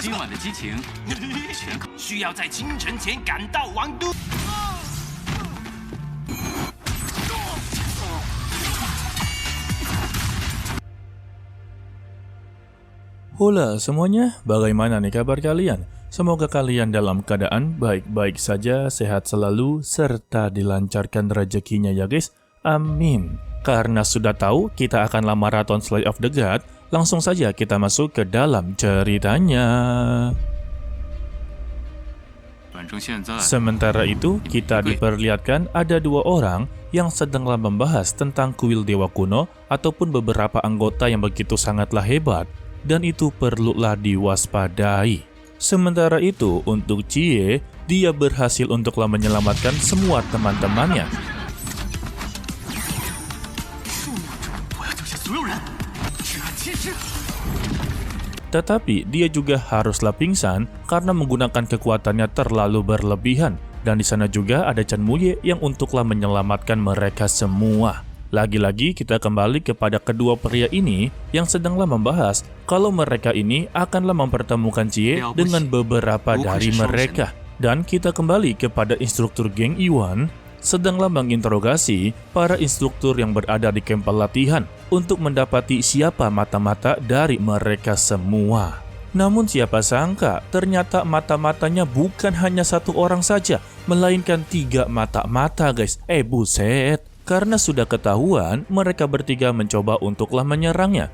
今晚的激情全靠需要在清晨前赶到王都。Halo semuanya, bagaimana nih kabar kalian? Semoga kalian dalam keadaan baik-baik saja, sehat selalu, serta dilancarkan rezekinya ya guys. Amin. Karena sudah tahu kita akanlah maraton Slay of the God, langsung saja kita masuk ke dalam ceritanya. Sementara itu, kita diperlihatkan ada dua orang yang sedanglah membahas tentang kuil dewa kuno ataupun beberapa anggota yang begitu sangatlah hebat, dan itu perlulah diwaspadai. Sementara itu, untuk Chie, dia berhasil untuklah menyelamatkan semua teman-temannya. Tetapi dia juga haruslah pingsan karena menggunakan kekuatannya terlalu berlebihan. Dan di sana juga ada Chen Muye yang untuklah menyelamatkan mereka semua. Lagi-lagi kita kembali kepada kedua pria ini yang sedanglah membahas kalau mereka ini akanlah mempertemukan Chie dengan beberapa dari mereka. Dan kita kembali kepada instruktur geng Yuan sedanglah menginterogasi para instruktur yang berada di kamp pelatihan untuk mendapati siapa mata-mata dari mereka semua. Namun siapa sangka ternyata mata-matanya bukan hanya satu orang saja, melainkan 3 mata-mata guys. Buset. Karena sudah ketahuan, mereka bertiga mencoba untuklah menyerangnya.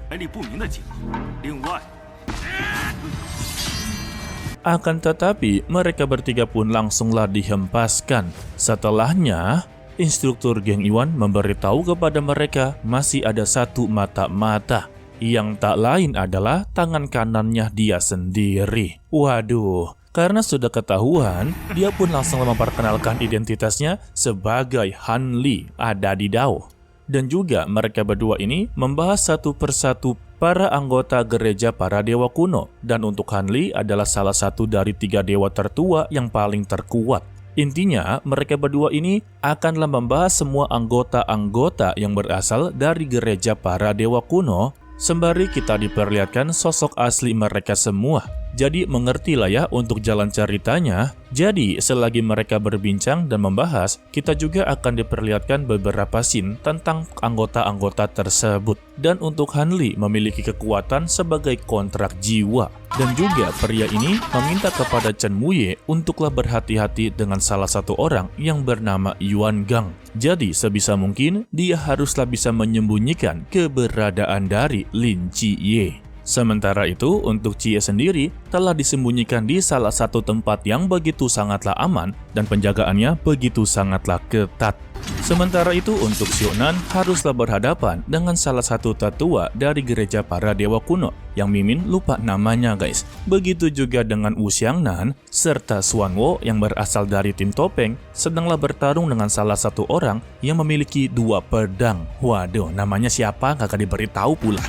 Akan tetapi, mereka bertiga pun langsunglah dihempaskan. Setelahnya, instruktur geng Iwan memberitahu kepada mereka masih ada 1 mata-mata. Yang tak lain adalah tangan kanannya dia sendiri. Waduh. Karena sudah ketahuan, dia pun langsung memperkenalkan identitasnya sebagai Han Li Adadidao. Dan juga mereka berdua ini membahas satu persatu para anggota gereja para dewa kuno. Dan untuk Han Li adalah salah satu dari 3 dewa tertua yang paling terkuat. Intinya, mereka berdua ini akanlah membahas semua anggota-anggota yang berasal dari gereja para dewa kuno, sembari kita diperlihatkan sosok asli mereka semua. Jadi mengertilah ya untuk jalan ceritanya. Jadi selagi mereka berbincang dan membahas, kita juga akan diperlihatkan beberapa scene tentang anggota-anggota tersebut. Dan untuk Han Li memiliki kekuatan sebagai kontrak jiwa. Dan juga pria ini meminta kepada Chen Muye untuklah berhati-hati dengan salah satu orang yang bernama Yuan Gang. Jadi sebisa mungkin dia haruslah bisa menyembunyikan keberadaan dari Lin Chie. Sementara itu, untuk Chie sendiri telah disembunyikan di salah satu tempat yang begitu sangatlah aman dan penjagaannya begitu sangatlah ketat. Sementara itu, untuk Xiaonan haruslah berhadapan dengan salah satu tetua dari gereja para dewa kuno yang Mimin lupa namanya guys. Begitu juga dengan Wu Xiangnan serta Xuan Wo yang berasal dari tim topeng sedanglah bertarung dengan salah satu orang yang memiliki 2 pedang. Waduh, namanya siapa kagak diberitahu pula.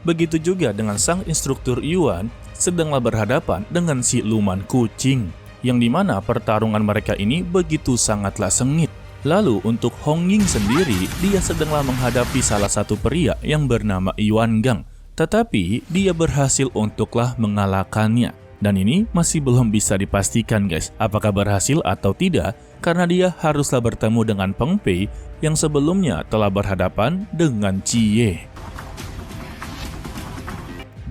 Begitu juga dengan sang instruktur Yuan sedanglah berhadapan dengan si Luman Kucing, yang dimana pertarungan mereka ini begitu sangatlah sengit. Lalu untuk Hong Ying sendiri, dia sedanglah menghadapi salah satu pria yang bernama Yuan Gang, tetapi dia berhasil untuklah mengalahkannya. Dan ini masih belum bisa dipastikan guys, apakah berhasil atau tidak, karena dia haruslah bertemu dengan Peng Pei yang sebelumnya telah berhadapan dengan Chie.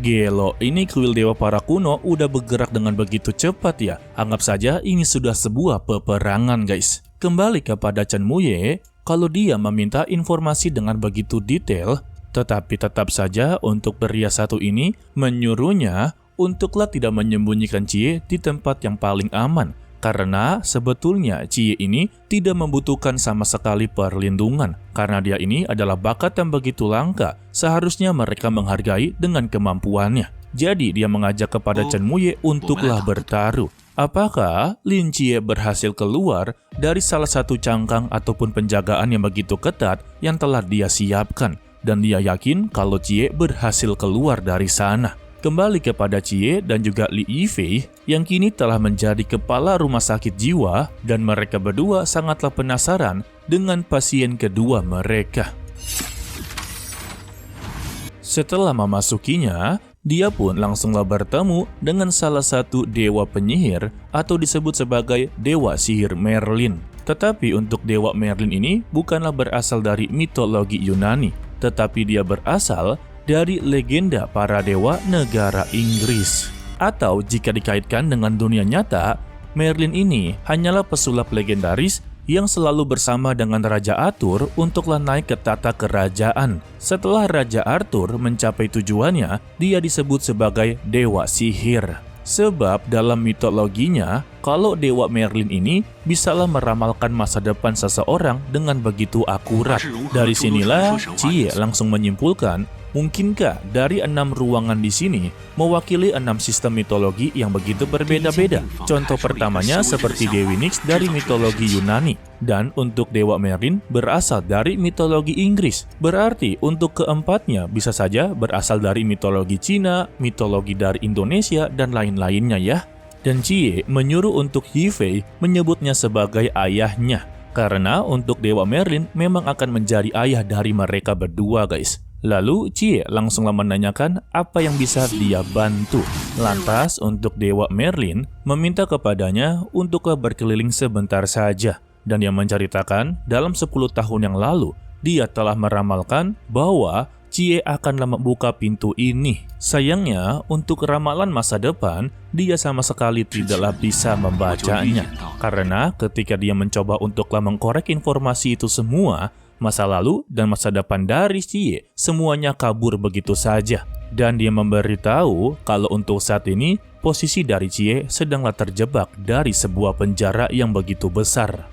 Gelo, ini kuil dewa para kuno udah bergerak dengan begitu cepat ya. Anggap saja ini sudah sebuah peperangan guys. Kembali kepada Chen Muye, kalau dia meminta informasi dengan begitu detail, tetapi tetap saja untuk pria satu ini menyuruhnya untuklah tidak menyembunyikan Chie di tempat yang paling aman. Karena sebetulnya Chie ini tidak membutuhkan sama sekali perlindungan. Karena dia ini adalah bakat yang begitu langka, seharusnya mereka menghargai dengan kemampuannya. Jadi dia mengajak kepada Chen Muye untuklah bertaruh. Apakah Lin Chie berhasil keluar dari salah satu cangkang ataupun penjagaan yang begitu ketat yang telah dia siapkan. Dan dia yakin kalau Chie berhasil keluar dari sana. Kembali kepada Chie dan juga Li Yifei yang kini telah menjadi kepala rumah sakit jiwa dan mereka berdua sangatlah penasaran dengan pasien kedua mereka. Setelah memasukinya, dia pun langsunglah bertemu dengan salah satu dewa penyihir atau disebut sebagai dewa sihir Merlin. Tetapi untuk dewa Merlin ini bukanlah berasal dari mitologi Yunani, tetapi dia berasal dari legenda para dewa negara Inggris. Atau jika dikaitkan dengan dunia nyata, Merlin ini hanyalah pesulap legendaris yang selalu bersama dengan Raja Arthur untuklah naik ke tata kerajaan. Setelah Raja Arthur mencapai tujuannya, dia disebut sebagai dewa sihir. Sebab dalam mitologinya, kalau dewa Merlin ini bisalah meramalkan masa depan seseorang dengan begitu akurat. Dari sinilah Cie langsung menyimpulkan, mungkinkah dari 6 ruangan di sini mewakili 6 sistem mitologi yang begitu berbeda-beda? Contoh pertamanya seperti Dewi Nyx dari mitologi Yunani, dan untuk Dewa Merlin berasal dari mitologi Inggris. Berarti untuk keempatnya bisa saja berasal dari mitologi Cina, mitologi dari Indonesia, dan lain-lainnya ya. Dan Cie menyuruh untuk Yifei menyebutnya sebagai ayahnya, karena untuk Dewa Merlin memang akan menjadi ayah dari mereka berdua guys. Lalu Cie langsunglah menanyakan apa yang bisa dia bantu. Lantas untuk Dewa Merlin meminta kepadanya untuklah berkeliling sebentar saja. Dan dia menceritakan dalam 10 tahun yang lalu dia telah meramalkan bahwa Cie akanlah membuka pintu ini. Sayangnya untuk ramalan masa depan dia sama sekali tidaklah bisa membacanya. Karena ketika dia mencoba untuklah mengkorek informasi itu semua, masa lalu dan masa depan dari Cie semuanya kabur begitu saja. Dan dia memberitahu kalau untuk saat ini posisi dari Cie sedanglah terjebak dari sebuah penjara yang begitu besar.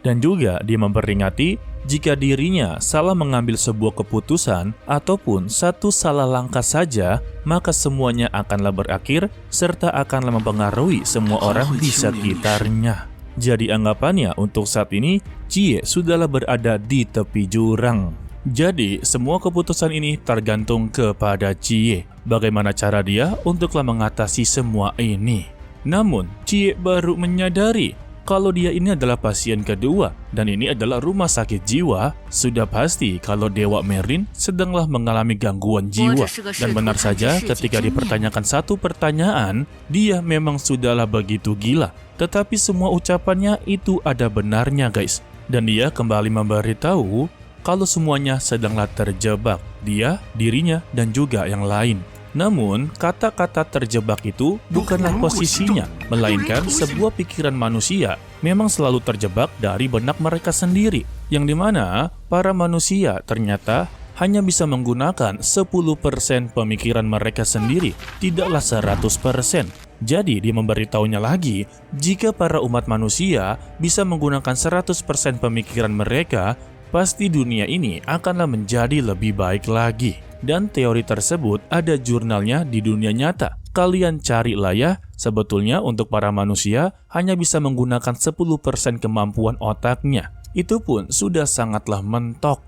Dan juga dia memperingati jika dirinya salah mengambil sebuah keputusan ataupun satu salah langkah saja, maka semuanya akanlah berakhir serta akanlah mempengaruhi semua orang di sekitarnya. Jadi anggapannya untuk saat ini, Cie sudahlah berada di tepi jurang. Jadi semua keputusan ini tergantung kepada Cie. Bagaimana cara dia untuklah mengatasi semua ini. Namun, Cie baru menyadari kalau dia ini adalah pasien kedua dan ini adalah rumah sakit jiwa. Sudah pasti kalau Dewa Merlin sedanglah mengalami gangguan jiwa. Dan benar saja ketika dipertanyakan satu pertanyaan, dia memang sudahlah begitu gila. Tetapi semua ucapannya itu ada benarnya guys. Dan dia kembali memberitahu kalau semuanya sedanglah terjebak. Dia, dirinya, dan juga yang lain. Namun, kata-kata terjebak itu bukanlah posisinya, melainkan sebuah pikiran manusia memang selalu terjebak dari benak mereka sendiri, yang dimana para manusia ternyata hanya bisa menggunakan 10% pemikiran mereka sendiri, tidaklah 100%. Jadi, dia memberitahunya lagi, jika para umat manusia bisa menggunakan 100% pemikiran mereka, pasti dunia ini akanlah menjadi lebih baik lagi. Dan teori tersebut ada jurnalnya di dunia nyata. Kalian carilah ya, sebetulnya untuk para manusia hanya bisa menggunakan 10% kemampuan otaknya. Itu pun sudah sangatlah mentok.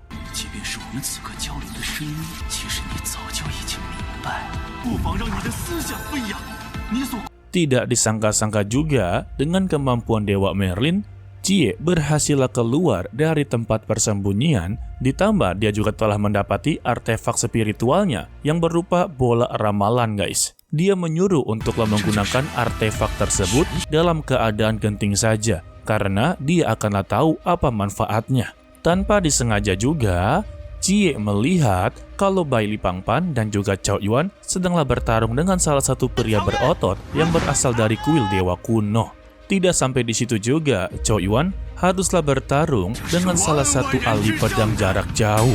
Tidak disangka-sangka juga dengan kemampuan Dewa Merlin, Cie berhasillah keluar dari tempat persembunyian, ditambah dia juga telah mendapati artefak spiritualnya yang berupa bola ramalan guys. Dia menyuruh untuklah menggunakan artefak tersebut dalam keadaan genting saja, karena dia akanlah tahu apa manfaatnya. Tanpa disengaja juga, Cie melihat kalau Bai Li Pangpan dan juga Cao Yuan sedanglah bertarung dengan salah satu pria berotot yang berasal dari kuil dewa kuno. Tidak sampai di situ juga, Cao Yuan haruslah bertarung dengan salah satu ahli pedang jarak jauh.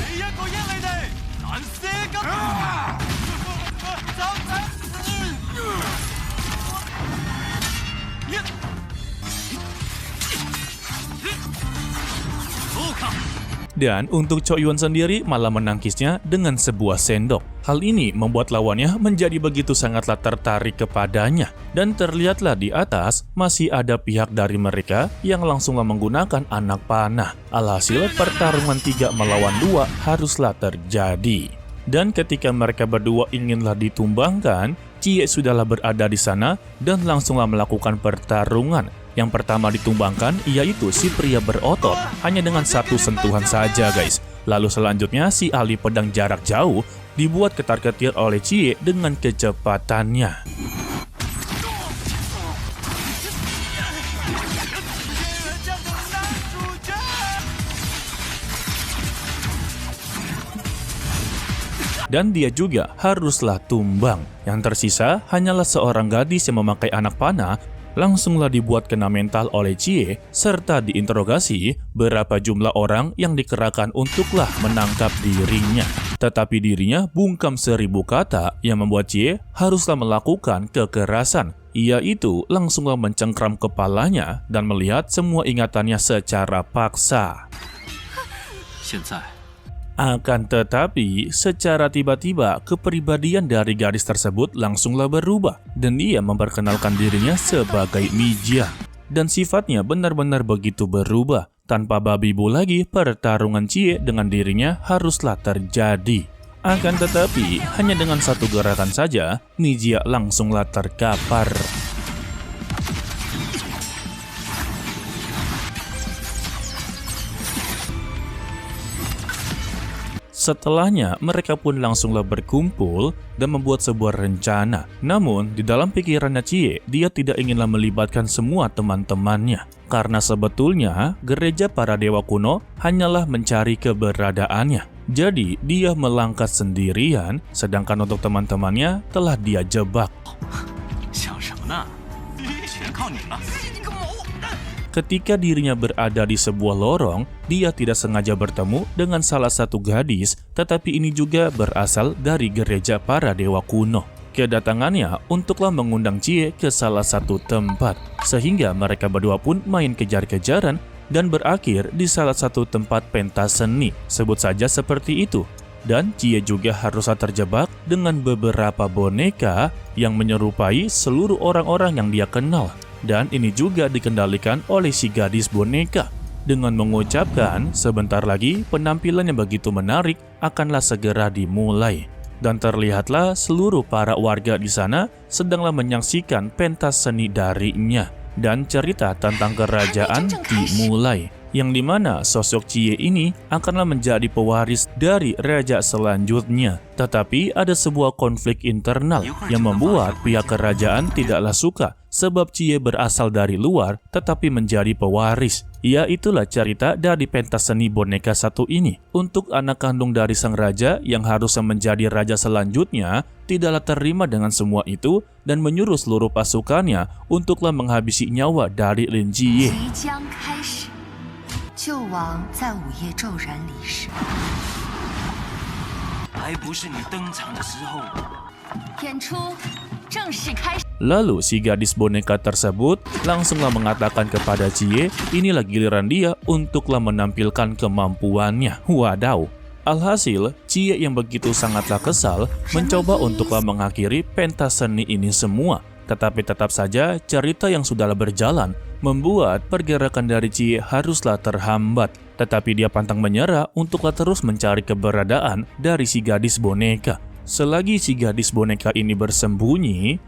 Dan untuk Cao Yuan sendiri malah menangkisnya dengan sebuah sendok. Hal ini membuat lawannya menjadi begitu sangatlah tertarik kepadanya. Dan terlihatlah di atas masih ada pihak dari mereka yang langsunglah menggunakan anak panah. Alhasil pertarungan 3 melawan 2 haruslah terjadi. Dan ketika mereka berdua inginlah ditumbangkan, Cie sudahlah berada di sana dan langsunglah melakukan pertarungan. Yang pertama ditumbangkan yaitu si pria berotot hanya dengan satu sentuhan saja guys. Lalu selanjutnya si ahli pedang jarak jauh dibuat ketar-ketir oleh Cie dengan kecepatannya. Dan dia juga haruslah tumbang. Yang tersisa hanyalah seorang gadis yang memakai anak panah, langsunglah dibuat kena mental oleh Cie, serta diinterogasi berapa jumlah orang yang dikerahkan untuklah menangkap dirinya. Tetapi dirinya bungkam 1000 kata yang membuat Cie haruslah melakukan kekerasan. Ia itu langsunglah mencengkram kepalanya dan melihat semua ingatannya secara paksa. Akan tetapi, secara tiba-tiba kepribadian dari gadis tersebut langsunglah berubah dan ia memperkenalkan dirinya sebagai Mijia. Dan sifatnya benar-benar begitu berubah. Tanpa babi bu lagi, pertarungan Cie dengan dirinya haruslah terjadi. Akan tetapi, hanya dengan satu gerakan saja, Mijia langsunglah terkapar. Setelahnya, mereka pun langsunglah berkumpul dan membuat sebuah rencana. Namun, di dalam pikirannya Cie, dia tidak inginlah melibatkan semua teman-temannya. Karena sebetulnya, gereja para dewa kuno hanyalah mencari keberadaannya. Jadi, dia melangkah sendirian, sedangkan untuk teman-temannya telah dia jebak. Ketika dirinya berada di sebuah lorong, dia tidak sengaja bertemu dengan salah satu gadis, tetapi ini juga berasal dari gereja para dewa kuno. Kedatangannya untuklah mengundang Cie ke salah satu tempat, sehingga mereka berdua pun main kejar-kejaran dan berakhir di salah satu tempat pentas seni, sebut saja seperti itu. Dan Cie juga haruslah terjebak dengan beberapa boneka yang menyerupai seluruh orang-orang yang dia kenal. Dan ini juga dikendalikan oleh si gadis boneka. Dengan mengucapkan, sebentar lagi penampilan yang begitu menarik akanlah segera dimulai. Dan terlihatlah seluruh para warga di sana sedanglah menyaksikan pentas seni darinya. Dan cerita tentang kerajaan dimulai, yang dimana sosok Cie ini akanlah menjadi pewaris dari raja selanjutnya. Tetapi ada sebuah konflik internal yang membuat pihak kerajaan tidaklah suka sebab Cie berasal dari luar tetapi menjadi pewaris. Ya, itulah cerita dari pentas seni boneka satu ini. Untuk anak kandung dari sang raja yang harusnya menjadi raja selanjutnya tidaklah terima dengan semua itu dan menyuruh seluruh pasukannya untuklah menghabisi nyawa dari Lin Jie. 纣王在午夜骤然离世，还不是你登场的时候。演出正式开始。 Lalu si gadis boneka tersebut langsunglah mengatakan kepada Cie, inilah giliran dia untuklah menampilkan kemampuannya. Wadaw. Alhasil, Cie yang begitu sangatlah kesal mencoba untuklah mengakhiri pentas seni ini semua. Tetapi tetap saja cerita yang sudahlah berjalan membuat pergerakan dari Cie haruslah terhambat. Tetapi dia pantang menyerah untuklah terus mencari keberadaan dari si gadis boneka. Selagi si gadis boneka ini bersembunyi,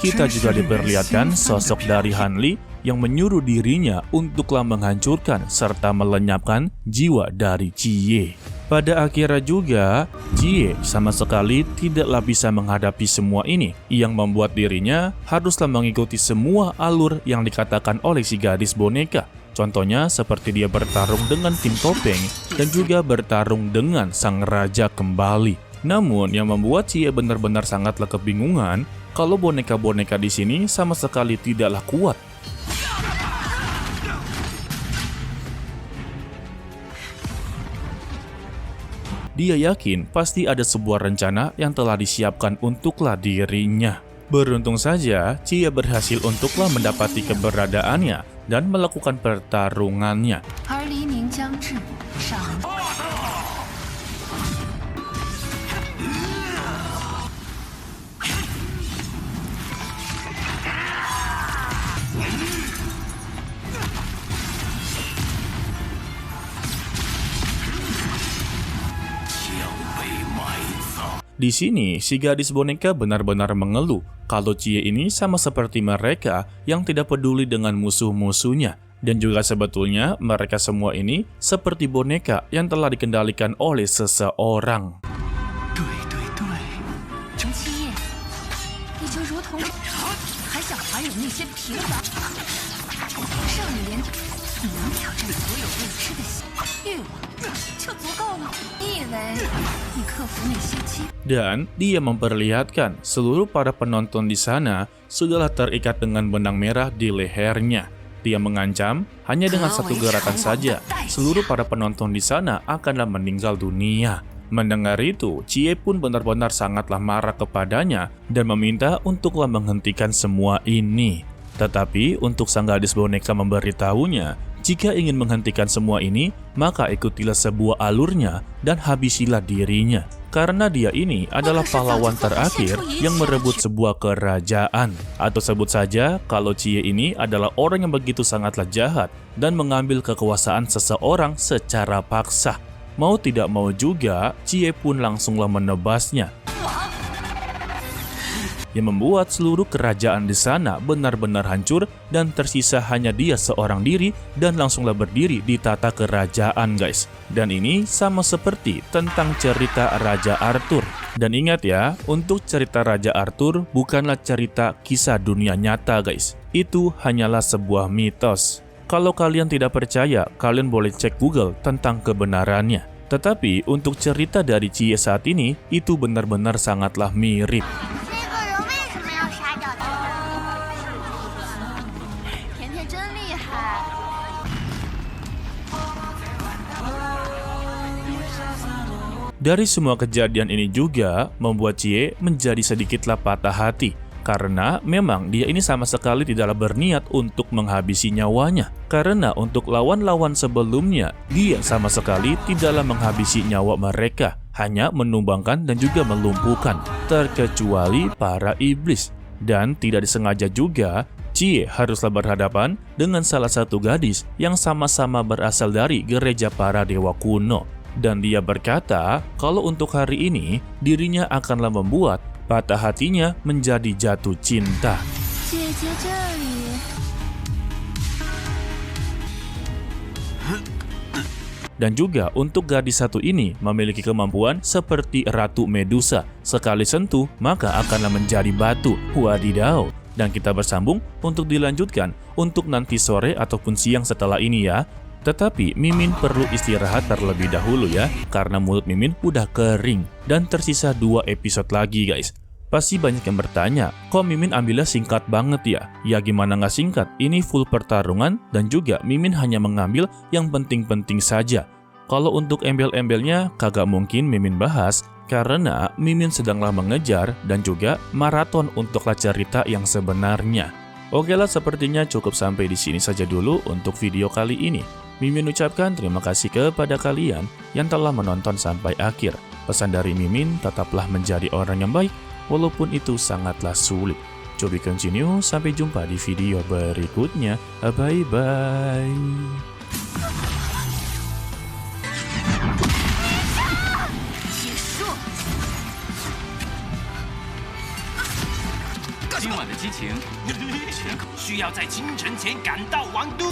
kita juga diperlihatkan sosok dari Hanli yang menyuruh dirinya untuklah menghancurkan serta melenyapkan jiwa dari Cie. Pada akhirnya juga, Cie sama sekali tidaklah bisa menghadapi semua ini, yang membuat dirinya haruslah mengikuti semua alur yang dikatakan oleh si gadis boneka. Contohnya seperti dia bertarung dengan tim topeng dan juga bertarung dengan sang raja kembali. Namun yang membuat Cie benar-benar sangatlah kebingungan kalau boneka-boneka di sini sama sekali tidaklah kuat. Dia yakin pasti ada sebuah rencana yang telah disiapkan untuklah dirinya. Beruntung saja, Cie berhasil untuklah mendapati keberadaannya dan melakukan pertarungannya. Di sini, si gadis boneka benar-benar mengeluh kalau Cie ini sama seperti mereka yang tidak peduli dengan musuh-musuhnya. Dan juga sebetulnya mereka semua ini seperti boneka yang telah dikendalikan oleh seseorang. 对对对，程七夜，你就如同还想还有那些平凡少女连，你能挑战所有未知的欲望就足够了。你以为你克服那些欺？ Dan dia memperlihatkan seluruh para penonton di sana sudahlah terikat dengan benang merah di lehernya. Dia mengancam hanya dengan satu gerakan saja seluruh para penonton di sana akanlah meninggal dunia. Mendengar itu, Cie pun benar-benar sangatlah marah kepadanya dan meminta untuklah menghentikan semua ini. Tetapi untuk sang gadis boneka memberitahunya, jika ingin menghentikan semua ini, maka ikutilah sebuah alurnya dan habisilah dirinya. Karena dia ini adalah pahlawan terakhir yang merebut sebuah kerajaan. Atau sebut saja kalau Cie ini adalah orang yang begitu sangatlah jahat dan mengambil kekuasaan seseorang secara paksa. Mau tidak mau juga, Cie pun langsunglah menebasnya. Yang membuat seluruh kerajaan di sana benar-benar hancur dan tersisa hanya dia seorang diri dan langsunglah berdiri di tata kerajaan, guys. Dan ini sama seperti tentang cerita Raja Arthur. Dan ingat ya, untuk cerita Raja Arthur bukanlah cerita kisah dunia nyata, guys. Itu hanyalah sebuah mitos. Kalau kalian tidak percaya, kalian boleh cek Google tentang kebenarannya. Tetapi untuk cerita dari Cie saat ini, itu benar-benar sangatlah mirip. Dari semua kejadian ini juga membuat Cie menjadi sedikitlah patah hati. Karena memang dia ini sama sekali tidaklah berniat untuk menghabisi nyawanya. Karena untuk lawan-lawan sebelumnya, dia sama sekali tidaklah menghabisi nyawa mereka. Hanya menumbangkan dan juga melumpuhkan. Terkecuali para iblis. Dan tidak disengaja juga, Cie haruslah berhadapan dengan salah satu gadis yang sama-sama berasal dari gereja para dewa kuno. Dan dia berkata kalau untuk hari ini, dirinya akanlah membuat patah hatinya menjadi jatuh cinta. Dan juga untuk gadis satu ini memiliki kemampuan seperti Ratu Medusa. Sekali sentuh, maka akanlah menjadi batu. Wadidaw. Dan kita bersambung untuk dilanjutkan untuk nanti sore ataupun siang setelah ini ya. Tetapi Mimin perlu istirahat terlebih dahulu ya, karena mulut Mimin udah kering. Dan tersisa 2 episode lagi, guys. Pasti banyak yang bertanya, kok Mimin ambilnya singkat banget ya? Ya gimana nggak singkat, ini full pertarungan dan juga Mimin hanya mengambil yang penting-penting saja. Kalau untuk embel-embelnya kagak mungkin Mimin bahas, karena Mimin sedanglah mengejar dan juga maraton untuklah cerita yang sebenarnya. Oke lah, sepertinya cukup sampai di sini saja dulu untuk video kali ini. Mimin ucapkan terima kasih kepada kalian yang telah menonton sampai akhir. Pesan dari Mimin, tetaplah menjadi orang yang baik, walaupun itu sangatlah sulit. To be continue, sampai jumpa di video berikutnya. Bye-bye. 今晚的激情需要在清晨前赶到王都。